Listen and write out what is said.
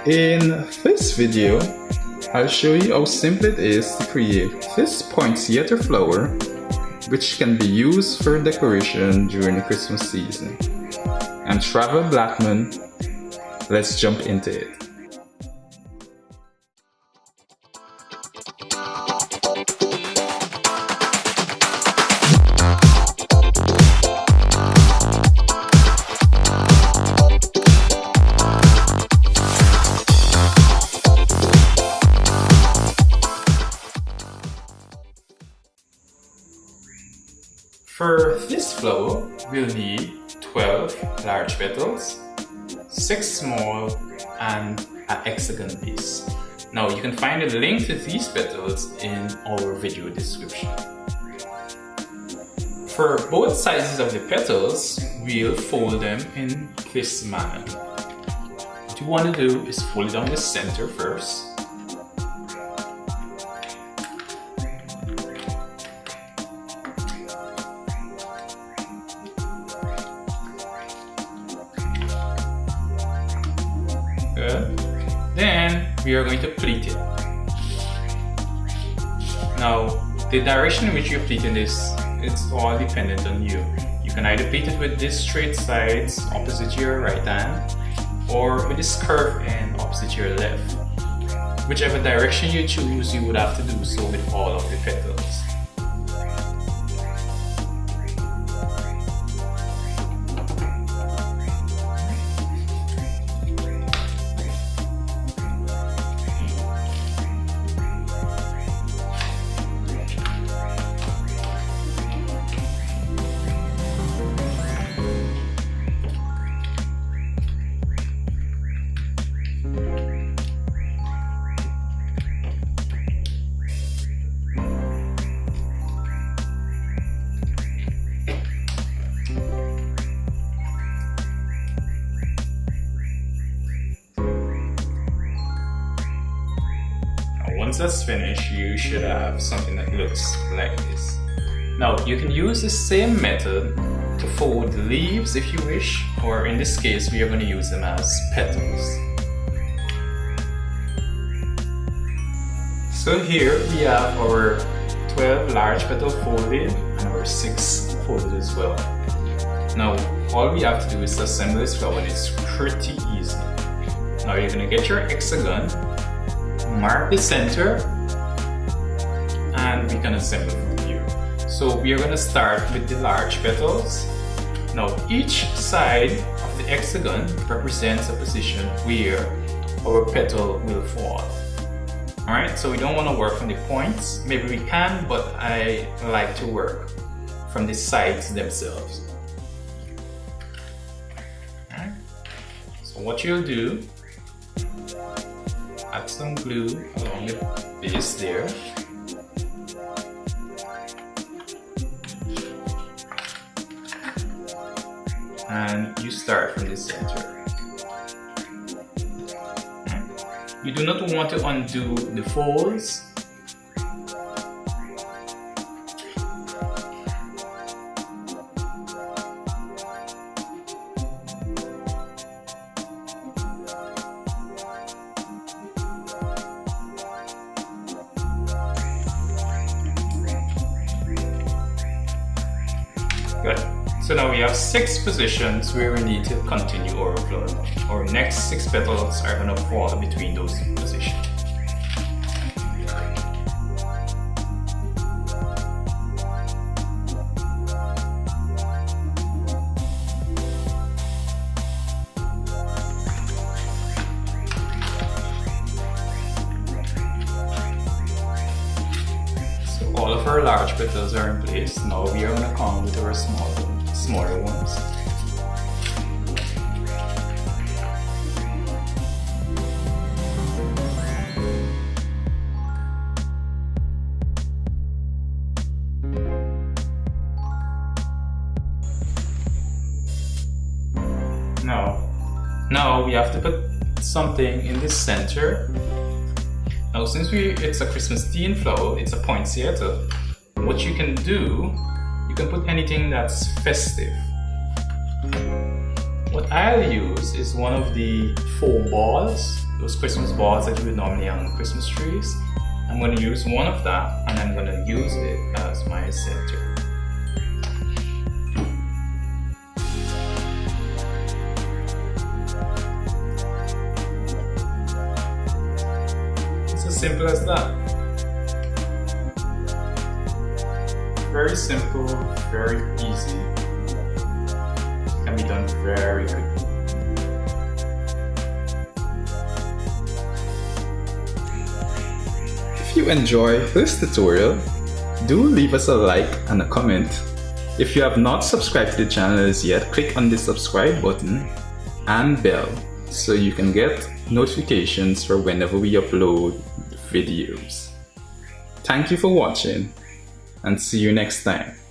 In this video, I'll show you how simple it is to create this poinsettia flower, which can be used for decoration during the Christmas season. I'm Travel Blackman. Let's jump into it. For this flower, we'll need 12 large petals, 6 small, and an hexagon base. Now you can find a link to these petals in our video description. For both sizes of the petals, we'll fold them in this manner. What you want to do is fold it down the center first. Good. Then we are going to pleat it. Now, the direction in which you're pleating this, it's all dependent on you. You can either pleat it with this straight sides opposite your right hand, or with this curved end opposite your left. Whichever direction you choose, you would have to do so with all of the petals. Once that's finished, you should have something that looks like this. Now, you can use the same method to fold the leaves if you wish, or in this case, we are going to use them as petals. So here we have our 12 large petals folded and our 6 folded as well. Now, all we have to do is assemble this flower, and it's pretty easy. Now, you're going to get your hexagon, mark the center, and we can assemble from here. So we are going to start with the large petals. Now each side of the hexagon represents a position where our petal will fall. Alright, so we don't want to work from the points. Maybe we can, but I like to work from the sides themselves. Alright, so what you'll do, add some glue along the base there. And you start from the center. You do not want to undo the folds. Good. So now we have 6 positions where we need to continue our flower. Our next 6 petals are going to fall between those positions. So all of our large petals are in place. Now we are going to come with our smaller ones. Now we have to put something in the center. Now since it's a Christmas themed flower, it's a poinsettia, what you can do, you can put anything that's festive. What I'll use is one of the foam balls, those Christmas balls that you would normally hang on Christmas trees. I'm going to use one of that and I'm going to use it as my center. It's as simple as that. Very simple, very easy. Can be done very quickly. If you enjoy this tutorial, do leave us a like and a comment. If you have not subscribed to the channel as yet, click on the subscribe button and bell so you can get notifications for whenever we upload videos. Thank you for watching and see you next time.